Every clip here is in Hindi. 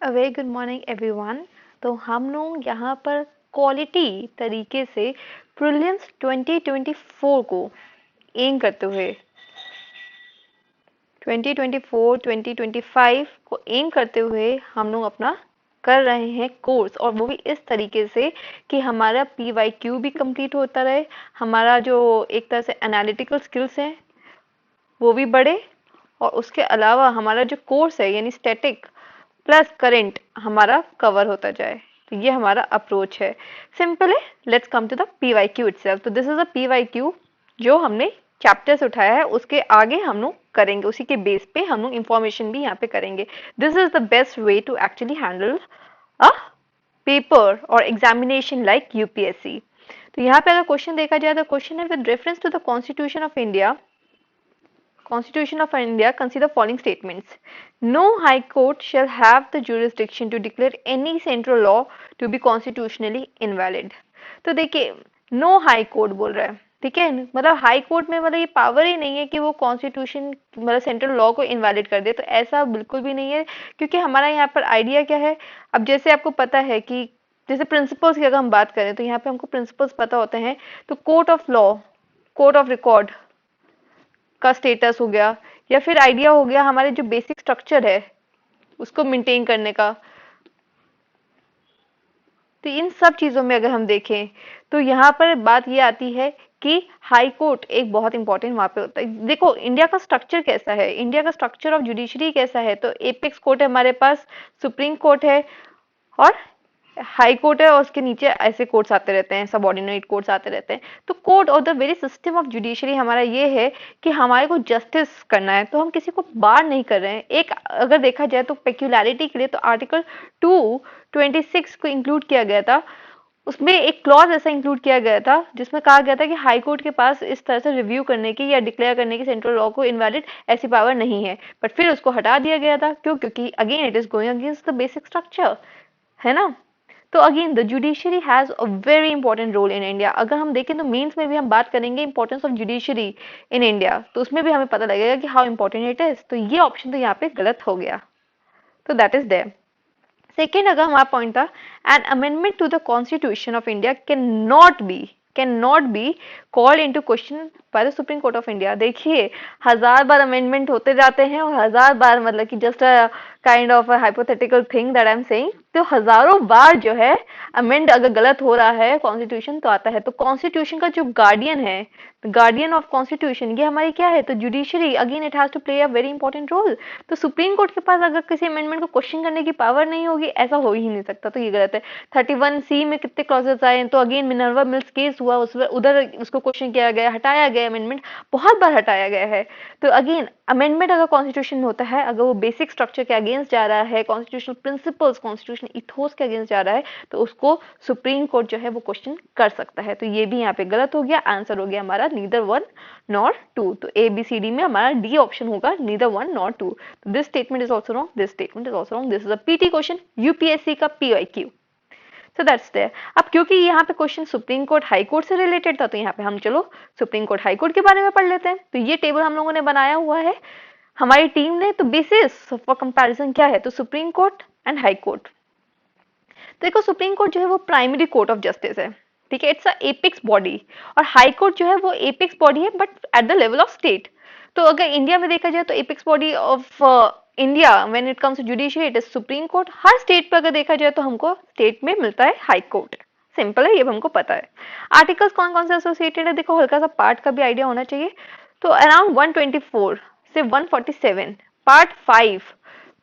A very good morning everyone. तो हम लोग यहाँ पर क्वालिटी तरीके से प्रीलिम्स 2024 को एम करते हुए 2024 2025 को एम करते हुए हम लोग अपना कर रहे हैं कोर्स, और वो भी इस तरीके से कि हमारा PYQ भी कंप्लीट होता रहे, हमारा जो एक तरह से एनालिटिकल स्किल्स हैं वो भी बढ़े, और उसके अलावा हमारा जो कोर्स है यानी स्टैटिक प्लस करंट हमारा कवर होता जाए। तो ये हमारा अप्रोच है। सिंपल है। Let's come to the PYQ itself. तो दिस इज अ PYQ जो हमने चैप्टर से उठाया है, उसके आगे हम लोग करेंगे, उसी के बेस पे हम लोग इंफॉर्मेशन भी यहाँ पे करेंगे। This is the best way to actually handle a paper और एग्जामिनेशन लाइक UPSC। तो यहाँ पे अगर क्वेश्चन देखा जाए तो क्वेश्चन है, with reference to the constitution of India, Constitution of India, consider following statements. No High Court shall have the jurisdiction to declare any central law to be constitutionally invalid. तो देखिए, नो हाई कोर्ट बोल रहा है, ठीक है, मतलब हाई कोर्ट में मतलब ये पावर ही नहीं है कि वो कॉन्स्टिट्यूशन मतलब सेंट्रल लॉ को इनवैलिड कर दे। तो ऐसा बिल्कुल भी नहीं है, क्योंकि हमारा यहाँ पर आइडिया क्या है। अब जैसे आपको पता है कि जैसे प्रिंसिपल्स की अगर हम बात करें तो यहाँ पे हमको प्रिंसिपल्स पता होते हैं। तो court of law, court of record का स्टेटस हो गया, या फिर आइडिया हो गया हमारे जो बेसिक स्ट्रक्चर है उसको मेंटेन करने का। तो इन सब चीजों में अगर हम देखें तो यहाँ पर बात ये आती है कि हाई कोर्ट एक बहुत इंपॉर्टेंट वहां पे होता है। देखो इंडिया का स्ट्रक्चर कैसा है, इंडिया का स्ट्रक्चर ऑफ जुडिशरी कैसा है। तो एपेक्स कोर्ट है हमारे पास, सुप्रीम कोर्ट है, और हाई कोर्ट है, और उसके नीचे ऐसे कोर्ट्स आते रहते हैं, सबऑर्डिनेट कोर्ट्स आते रहते हैं। तो कोर्ट और the very system of judiciary हमारा ये है कि हमारे को जस्टिस करना है, तो हम किसी को बार नहीं कर रहे हैं। एक अगर देखा जाए तो पेक्युलैरिटी के लिए तो आर्टिकल 226 को इंक्लूड किया गया था। उसमें एक क्लॉज ऐसा इंक्लूड किया गया था जिसमें कहा गया था कि हाई कोर्ट के पास इस तरह से रिव्यू करने की या डिक्लेयर करने की सेंट्रल लॉ को इनवैलिड ऐसी पावर नहीं है। बट फिर उसको हटा दिया गया था। क्यों? क्योंकि again it is going against the basic structure, है ना। तो again the judiciary has a very important role in India. अगर हम देखें तो मेंस में भी हम बात करेंगे importance of judiciary in India, तो उसमें भी हमें पता लगेगा कि हाउ इंपॉर्टेंट इट इज। तो ये ऑप्शन तो यहाँ पे गलत हो गया, तो दैट इज देयर। सेकेंड अगर हमारा पॉइंट था, an amendment to the constitution of India can not be called into question by the supreme court of India. देखिए 1000 बार अमेंडमेंट होते जाते हैं, और 1000 बार मतलब कि just kind of hypothetical thing that I am saying. तो हजारों बार जो है अमेंड अगर गलत हो रहा है कॉन्स्टिट्यूशन तो आता है। तो कॉन्स्टिट्यूशन का जो गार्डियन है, गार्डियन ऑफ कॉन्स्टिट्यूशन, ये हमारी क्या है, तो judiciary. Again it has to play a very important role. तो सुप्रीम कोर्ट के पास अगर किसी अमेंडमेंट को क्वेश्चन करने की पावर नहीं होगी, ऐसा हो ही नहीं सकता। तो ये गलत है। 31C में कितने क्लॉजेस आए, तो अगेन मिनर्वा मिल्स केस हुआ, उसमें उधर उसको क्वेश्चन किया गया, हटाया गया अमेंडमेंट, बहुत बार हटाया गया है। तो अगेन अमेंडमेंट अगर कॉन्स्टिट्यूशन में होता है, अगर वो बेसिक स्ट्रक्चर के अगेंस्ट जा रहा है, कॉन्स्टिट्यूशनल प्रिंसिपल्स, कॉन्स्टिट्यूशनल इथोस के अगेंस्ट जा रहा है, तो उसको सुप्रीम कोर्ट जो है वो क्वेश्चन कर सकता है। तो ये भी यहाँ पे गलत हो गया। आंसर हो गया हमारा नीदर 1 नॉर 2। तो ABCD में हमारा D ऑप्शन होगा, neither 1 nor 2। This statement is also wrong, this statement is also wrong. This is a PT question, UPSC का PYQ। So that's there. अब क्योंकि यहाँ पे question supreme court high court से रिलेटेड था, तो यहाँ पे हम चलो सुप्रीम कोर्ट हाई कोर्ट के बारे में पढ़ लेते हैं। तो ये टेबल हम लोगों ने बनाया हुआ है हमारी टीम ने। तो बेसिस फॉर कंपैरिजन क्या है, तो supreme court and high court. देखो सुप्रीम कोर्ट जो है वो प्राइमरी कोर्ट ऑफ जस्टिस है, ठीक है, इट्स अ एपिक्स बॉडी। और हाई कोर्ट जो है वो एपिक्स बॉडी है, but at the level of state. तो अगर इंडिया में देखा जाए तो apex body of India when it comes to judiciary it is supreme court. हर स्टेट पर अगर देखा जाए तो हमको स्टेट में मिलता है हाई कोर्ट। सिंपल है, ये हमको पता है। आर्टिकल्स कौन कौन से एसोसिएटेड है, देखो हल्का सा पार्ट का भी आइडिया होना चाहिए। तो अराउंड 124 से 147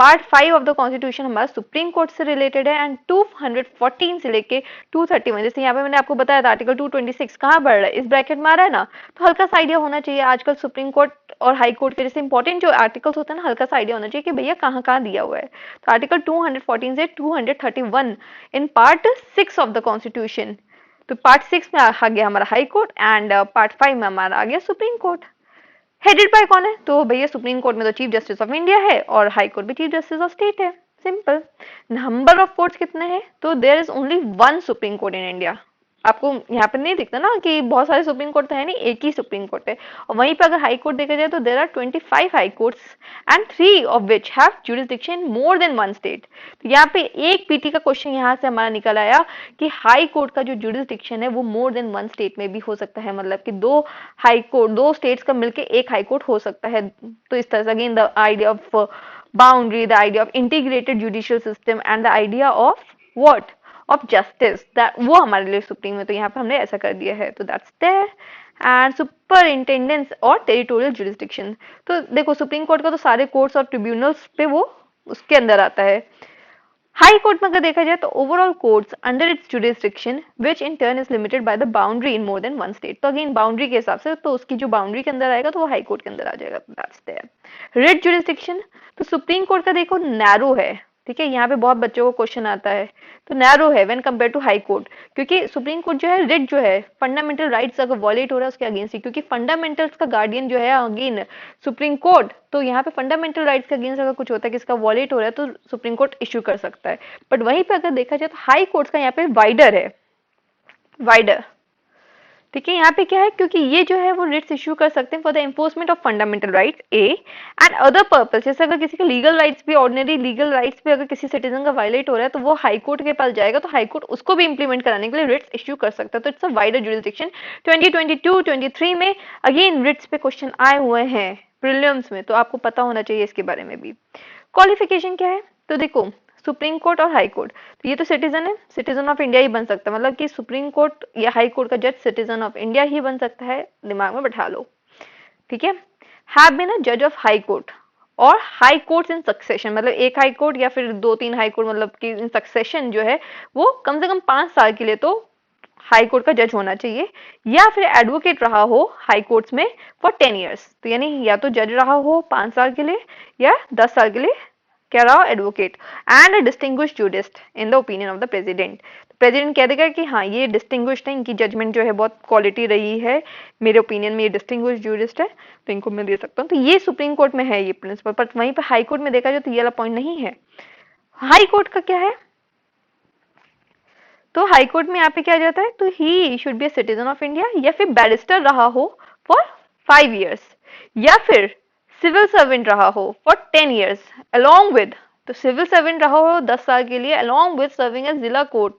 पार्ट 5 ऑफ द कॉन्स्टिट्यूशन हमारा सुप्रीम कोर्ट से रिलेटेड है, एंड 214 से लेके 231, जैसे यहाँ पे मैंने आपको बताया था आर्टिकल 226 कहाँ बढ़ रहा है, इस ब्रैकेट में आ रहा है ना। तो हल्का सा आइडिया होना चाहिए। आजकल सुप्रीम कोर्ट और हाई कोर्ट के जैसे इंपॉर्टेंट जो आर्टिकल्स होते हैं ना, हल्का सा आइडिया होना चाहिए कि भैया कहाँ कहाँ दिया हुआ है। तो आर्टिकल 214 से 231 in part 6 of the constitution. तो पार्ट 6 में आ गया हमारा हाई कोर्ट, एंड पार्ट 5 में हमारा आ गया सुप्रीम कोर्ट। हेडेड बाय कौन है, तो भैया सुप्रीम कोर्ट में तो चीफ जस्टिस ऑफ इंडिया है, और हाई कोर्ट भी चीफ जस्टिस ऑफ स्टेट है। सिंपल। नंबर ऑफ कोर्ट्स कितने हैं, तो there is only 1 supreme court in India. आपको यहाँ पे नहीं दिखता ना कि बहुत सारे सुप्रीम कोर्ट तो है नहीं, एक ही सुप्रीम कोर्ट है। और वहीं पे अगर हाई कोर्ट देखा जाए तो there are 25 high courts and 3 of which have jurisdiction more than one state. तो यहाँ पे एक पीटी का क्वेश्चन यहाँ से हमारा निकल आया कि हाई कोर्ट का जो जुरिस्डिक्शन है वो मोर देन वन स्टेट में भी हो सकता है, मतलब कि दो हाई कोर्ट, दो स्टेट्स का मिलकर एक हाई कोर्ट हो सकता है। तो इस तरह से again the idea of boundary, the idea of integrated judicial system and the idea of what, of justice, that वो हमारे लिए सुप्रीम है। तो यहाँ पे हमने ऐसा कर दिया है। तो दैट्स देयर। एंड सुपरिंटेंडेंस और टेरिटोरियल जुरिस्डिक्शन, तो देखो सुप्रीम कोर्ट का तो सारे कोर्ट्स और ट्रिब्यूनल्स पे वो उसके अंदर आता है। हाई कोर्ट में अगर देखा जाए तो overall courts under its jurisdiction which in turn is limited by the boundary in more than one state. तो अगेन बाउंड्री के हिसाब से तो उसकी जो बाउंड्री के अंदर आएगा तो वो हाई कोर्ट के अंदर आ जाएगा। That's there. रिट जुरिस्डिक्शन, तो सुप्रीम कोर्ट का देखो नैरो है, ठीक है, यहाँ पे बहुत बच्चों को क्वेश्चन आता है। तो नैरो है when compare to high court, क्योंकि सुप्रीम कोर्ट जो है रिट जो है फंडामेंटल राइट्स अगर वॉलेट हो रहा है उसके अगेंस्ट ही, क्योंकि फंडामेंटल्स का गार्डियन जो है अगेन सुप्रीम कोर्ट। तो यहाँ पे फंडामेंटल राइट्स के अगेंस्ट अगर कुछ होता है किसका वॉलेट हो रहा है तो सुप्रीम कोर्ट इश्यू कर सकता है। बट वहीं पे अगर देखा जाए तो हाई कोर्ट का यहाँ पे वाइडर है, वाइडर, ठीक है। यहाँ पे क्या है, क्योंकि ये जो है वो रिट्स इश्यू कर सकते हैं for the enforcement of fundamental writes A and other purpose, जैसे अगर किसी के लीगल राइट्स भी, ऑर्डिनरी लीगल राइट्स भी अगर किसी सिटीजन का वायलेट हो रहा है तो वो हाई कोर्ट के पास जाएगा, तो हाई कोर्ट उसको भी इंप्लीमेंट कराने के लिए रिट्स इश्यू कर सकता है। तो इट्स अ वाइडर जुरिस्डिक्शन। 2022-23 में अगेन रिट्स पे क्वेश्चन आए हुए हैं प्रीलिम्स में, तो आपको पता होना चाहिए इसके बारे में भी। क्वालिफिकेशन क्या है, तो देखो सुप्रीम कोर्ट और हाई कोर्ट, तो ये तो सिटीजन है, सिटीजन ऑफ इंडिया ही बन सकता है, मतलब कि सुप्रीम कोर्ट या हाई कोर्ट का जज सिटीजन ऑफ इंडिया ही बन सकता है, दिमाग में बैठा लो, ठीक है। हैव बीन अ जज ऑफ हाई कोर्ट और हाई कोर्ट्स इन सक्सेशन, मतलब एक हाई कोर्ट या फिर 2-3 हाई कोर्ट, मतलब कि इन सक्सेशन जो है वो कम से कम 5 साल के लिए तो हाई कोर्ट का जज होना चाहिए, या फिर एडवोकेट रहा हो हाई कोर्ट्स में फॉर 10 ईयर्स। तो यानी या तो जज रहा हो 5 साल के लिए या 10 साल के लिए क्या रहा, advocate, and a distinguished jurist in the opinion of the president. President कह देगा कि हाँ ये डिस्टिंग्विश्ड है, इनकी जजमेंट जो है बहुत क्वालिटी रही है, मेरे ओपिनियन में ये डिस्टिंग्विश्ड जूरिस्ट है तो इनको मैं दे सकता हूँ। तो ये सुप्रीम कोर्ट में है ये प्रिंसिपल, पर वहीं पे हाई कोर्ट में देखा जाए तो ये वाला पॉइंट नहीं है। हाई कोर्ट का क्या है, तो हाई कोर्ट में यहाँ पे क्या जाता है, तो he should be a citizen of India या फिर बैरिस्टर रहा हो फॉर 5 ईयर्स, या फिर सिविल सर्वेंट रहा हो फॉर 10 ईयर्स अलोंग विद, तो सिविल सर्वेंट रहा हो 10 साल के लिए अलोंग विद सर्विंग एज जिला कोर्ट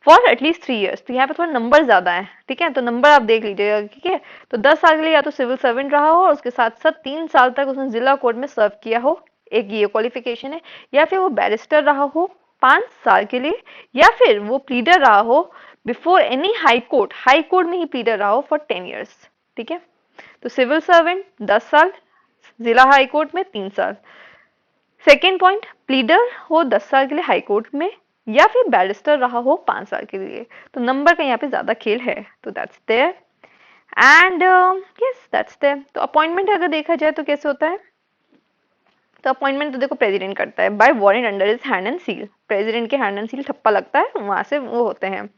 फॉर एटलीस्ट 3 ईयर्स। तो यहाँ पे थोड़ा नंबर ज्यादा है, ठीक है, तो नंबर आप देख लीजिएगा, ठीक है। तो 10 साल के लिए या तो सिविल सर्वेंट रहा हो और उसके साथ साथ 3 साल तक उसने जिला कोर्ट में सर्व किया हो, एक ये क्वालिफिकेशन है, या फिर वो बैरिस्टर रहा हो 5 साल के लिए, या फिर वो प्लीडर रहा हो before any high court, high court में ही प्लीडर रहा हो फॉर 10 ईयर्स, ठीक है। तो सिविल सर्वेंट 10 साल, जिला हाई कोर्ट में 3 साल। सेकेंड पॉइंट, प्लीडर हो 10 साल के लिए हाई कोर्ट में, या फिर बैरिस्टर रहा हो 5 साल के लिए। तो नंबर का यहाँ पे ज्यादा खेल है, तो that's there and yes that's there. तो अपॉइंटमेंट अगर देखा जाए तो कैसे होता है, तो अपॉइंटमेंट तो देखो प्रेसिडेंट करता है by warrant under his hand and seal, president के हैंड एंड सील ठप्पा लगता है, वहां से वो होते हैं।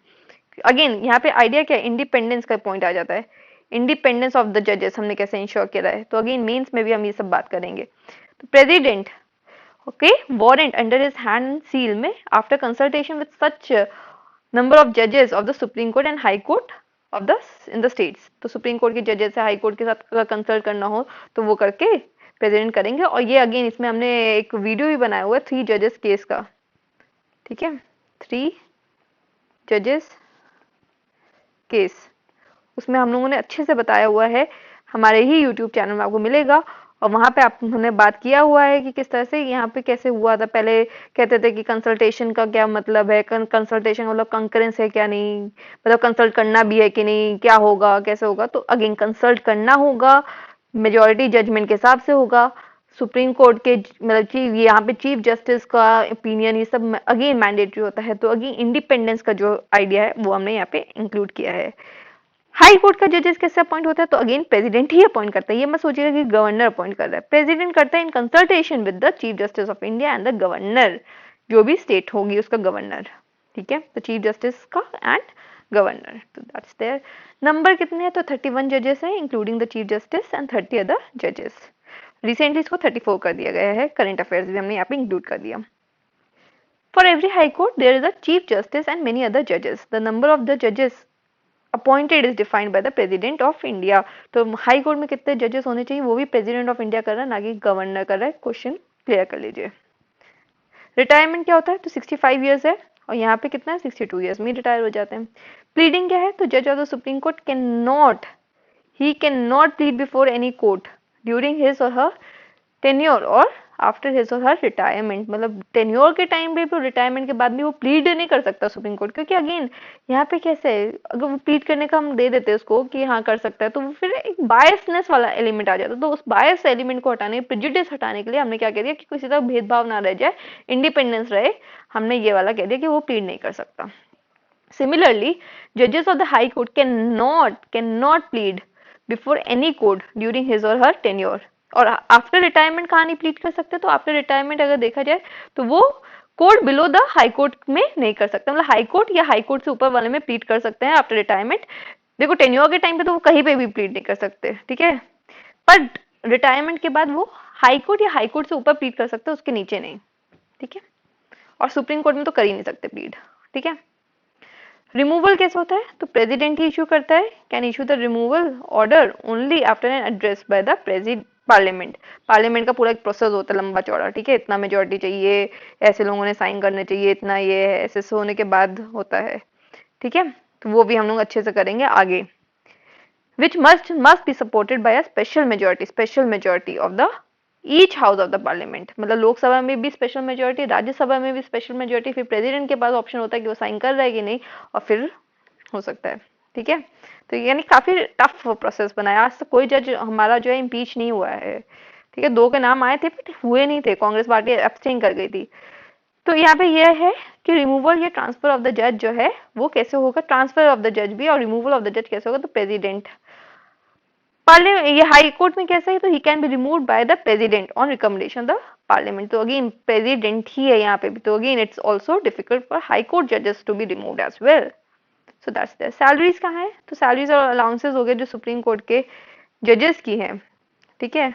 अगेन यहाँ पे आइडिया क्या है, इंडिपेंडेंस का पॉइंट आ जाता है, इंडिपेंडेंस ऑफ द जजेस हमने कैसे इंश्योर किया है, तो अगेन मेंस में भी हम ये सब बात करेंगे। तो president okay warrant under his hand and seal में after consultation with such number of जजेस of the supreme court and high court of the in the states, तो सुप्रीम कोर्ट के जजेस से हाई कोर्ट के साथ कंसल्ट करना हो तो वो करके प्रेजेंट करेंगे। और ये अगेन इसमें हमने एक वीडियो भी बनाया हुआ है 3 जजेस केस का, ठीक है, 3 जजेस केस, उसमें हम लोगों ने अच्छे से बताया हुआ है, हमारे ही यूट्यूब चैनल में आपको मिलेगा। और वहां पे आप हमने बात किया हुआ है कि किस तरह से यहाँ पे कैसे हुआ था। पहले कहते थे कि कंसल्टेशन का क्या मतलब है, कंसल्टेशन मतलब कंकरेंस है क्या नहीं, मतलब कंसल्ट करना भी है कि नहीं, क्या होगा कैसे होगा। तो अगेन कंसल्ट करना होगा, मेजोरिटी जजमेंट के हिसाब से होगा, सुप्रीम कोर्ट के मतलब चीफ, यहाँ पे चीफ जस्टिस का ओपिनियन, ये सब अगेन मैंडेटरी होता है। तो अगेन इंडिपेंडेंस का जो आइडिया है वो हमने यहाँ पे इंक्लूड किया है। हाई कोर्ट का जजेस कैसे अपॉइंट होता है, तो अगेन प्रेसिडेंट ही अपॉइंट करता है, ये मत सोचिएगा कि गवर्नर अपॉइंट कर रहा है, प्रेसिडेंट करता है in consultation with the chief justice of India and the governor, जो भी स्टेट होगी उसका गवर्नर, ठीक है। तो चीफ जस्टिस का एंड गवर्नर, तो दैट्स देयर। नंबर कितने हैं, तो 31 जजेस हैं including the chief justice and 30 other जजेस। रिसेंटली इसको 34 कर दिया गया है, करंट अफेयर्स भी हमने यहाँ पे इंक्लूड कर दिया। For every high court, there is a chief justice and many other judges. The number of the judges appointed is defined by the president of India. तो हाई कोर्ट में कितने जजेस होने चाहिए, वो भी प्रेसिडेंट ऑफ इंडिया कर रहा है, ना कि गवर्नर कर रहा है। क्वेश्चन क्लियर कर लीजिए। रिटायरमेंट क्या होता है, तो 65 ईयर्स है, और यहाँ पे कितना है 62 ईयर्स में रिटायर हो जाते हैं। प्लीडिंग क्या है, तो जज of the supreme court can not, he can not plead before any court during his और हर टेन्योर और आफ्टर हिज और हर रिटायरमेंट। मतलब टेन्योर के टाइम पे भी, रिटायरमेंट के बाद भी वो प्लीड नहीं कर सकता सुप्रीम कोर्ट, क्योंकि अगेन यहाँ पे कैसे है, अगर वो प्लीड करने का हम दे देते हैं उसको कि हाँ कर सकता है, तो वो फिर एक बायसनेस वाला एलिमेंट आ जाता है। तो उस बायस एलिमेंट को हटाने, प्रेजुडिस हटाने के लिए हमने क्या कह दिया कि किसी तरह भेदभाव ना रह जाए, इंडिपेंडेंस रहे, हमने ये वाला कह दिया कि वो प्लीड नहीं कर सकता। Similarly, judges of the High Court cannot plead before any court during his or her tenure। और आफ्टर रिटायरमेंट कहाँ नहीं प्लीड कर सकते, तो आफ्टर रिटायरमेंट अगर देखा जाए तो वो court below the high court में नहीं कर सकते, मतलब हाई कोर्ट या हाई कोर्ट से ऊपर वाले में प्लीड कर सकते हैं आफ्टर रिटायरमेंट। देखो टेन्योर के टाइम पे तो वो कहीं पे भी प्लीड नहीं कर सकते, ठीक है, पर रिटायरमेंट के बाद वो हाई कोर्ट या हाई कोर्ट से ऊपर प्लीड कर सकते हैं, उसके नीचे नहीं, ठीक है। और सुप्रीम कोर्ट में तो कर ही नहीं सकते प्लीड, ठीक है। रिमूवल कैसे होता है, तो प्रेसिडेंट ही इशू करता है, can issue the removal order only after an address bye the president parliament. Parliament का पूरा एक प्रोसेस होता है लंबा चौड़ा, ठीक है, इतना मेजोरिटी चाहिए, ऐसे लोगों ने साइन करने चाहिए, इतना ये है, ऐसे होने के बाद होता है, ठीक है। तो वो भी हम लोग अच्छे से करेंगे आगे। which must be supported by a special majority of the each house of the parliament। मतलब लोकसभा में भी स्पेशल मेजोरिटी, राज्यसभा में भी स्पेशल मेजोरिटी, फिर प्रेसिडेंट के पास ऑप्शन होता है कि वो साइन कर रहा है कि नहीं, और फिर हो सकता है, ठीक है। तो यानी काफी टफ प्रोसेस बनाया। आज तक कोई जज हमारा जो है इम्पीच नहीं हुआ है, ठीक है, 2 के नाम आए थे बट हुए नहीं थे, कांग्रेस पार्टी एब्सटेन कर गई थी। तो यहाँ पे यह है कि रिमूवल या ट्रांसफर ऑफ द जज जो है वो कैसे होगा, ट्रांसफर ऑफ द जज भी और रिमूवल ऑफ द जज कैसे होगा, तो प्रेसिडेंट पार्लियामेंट, ये हाई कोर्ट में कैसा है, तो he can be removed by the president on recommendation the parliament. तो अगेन प्रेसिडेंट ही है यहाँ पे भी, तो again it's also difficult for high court जजेस to be removed as well. So that's there. Salaries कहाँ है, तो सैलरीज और अलाउंसेस हो गए जो सुप्रीम कोर्ट के जजेस की है, ठीक है।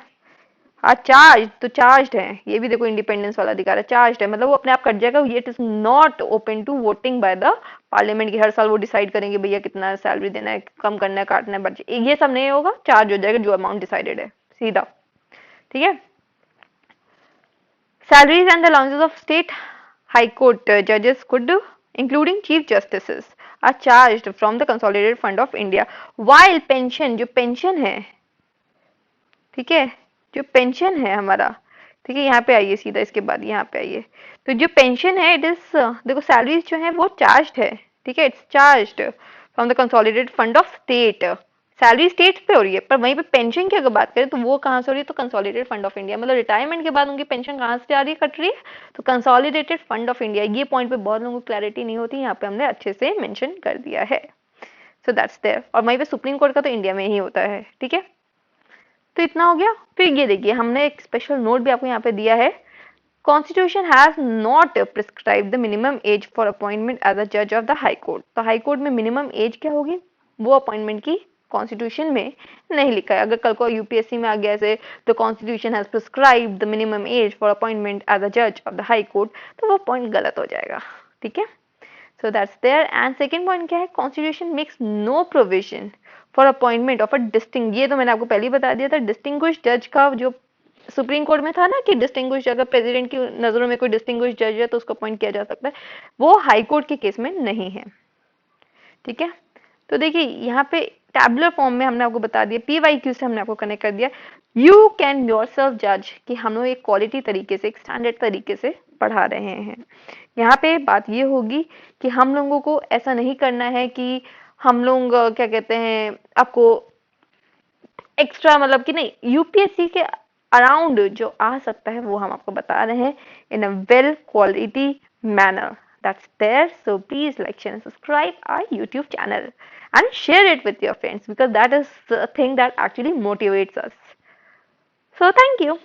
चार्ज, तो चार्ज है, ये भी देखो इंडिपेंडेंस वाला अधिकार है, चार्ज है, मतलब वो अपने आप कट जाएगा, ये it is not open to voting by the parliament की। हर साल वो डिसाइड करेंगे भैया कितना सैलरी देना है, कम करना है, काटना है, बट ये सब नहीं होगा, चार्ज हो जाएगा जो अमाउंट डिसाइडेड है सीधा, ठीक है। Salaries and the allowances of state high court judges could, including chief justices, are charged from the consolidated fund of India, while pension, जो pension है, ठीक है, जो पेंशन है हमारा, ठीक है, यहाँ पे आइए सीधा, इसके बाद यहाँ पे आइए, तो जो पेंशन है इट इज, देखो सैलरीज जो है वो चार्ज है, ठीक है, it's charge from the consolidated fund of state. Salary state पे हो रही है, पर वहीं पे पेंशन की अगर बात करें तो वो कहाँ से हो रही है, तो कंसोलिडेटेड फंड ऑफ इंडिया, मतलब रिटायरमेंट के बाद उनकी पेंशन कहाँ से आ रही है, कट रही है, तो कंसोलिडेटेड फंड ऑफ इंडिया। ये पॉइंट पे बहुत लोगों को क्लैरिटी नहीं होती, यहाँ पे हमने अच्छे से मेंशन कर दिया है। So that's there. और वहीं पे सुप्रीम कोर्ट का तो इंडिया में ही होता है, ठीक है। तो इतना हो गया। फिर ये देखिए हमने एक स्पेशल नोट भी आपको यहाँ पे दिया है, constitution has not prescribe the minimum age for appointment as a जज ऑफ द हाई कोर्ट। तो हाई कोर्ट में मिनिमम एज क्या होगी, वो अपॉइंटमेंट की कॉन्स्टिट्यूशन में नहीं लिखा है। अगर कल को यूपीएससी में आ गया ऐसे, the constitution has prescribe the minimum age for appointment as a जज ऑफ द हाई कोर्ट, तो वो पॉइंट गलत हो जाएगा, ठीक है। So that's there. And second point क्या है, constitution makes no provision for appointment of a distinguished, ये तो मैंने आपको पहले ही बता दिया था, डिस्टिंग्विश जज का जो सुप्रीम कोर्ट में था ना कि डिस्टिंग्विश, अगर प्रेसिडेंट की नजरों में कोई डिस्टिंग्विश जज है तो उसको अपॉइंट किया जा सकता है, वो हाई कोर्ट के केस में नहीं है, ठीक है। तो देखिए यहाँ पे टैबुलर फॉर्म में हमने आपको बता दिया, पीवाईक्यू से हमने आपको कनेक्ट कर दिया, यू कैन योरसेल्फ जज कि हम लोग एक क्वालिटी तरीके से, एक स्टैंडर्ड तरीके से पढ़ा रहे हैं। यहाँ पे बात ये होगी कि हम लोगों को ऐसा नहीं करना है कि हम लोग क्या कहते हैं आपको एक्स्ट्रा, मतलब कि नहीं, यूपीएससी के अराउंड जो आ सकता है वो हम आपको बता रहे हैं in a well quality manner. That's there. So please like, share and subscribe our YouTube channel and share it with your friends, because that is the thing that actually motivates us. So thank you.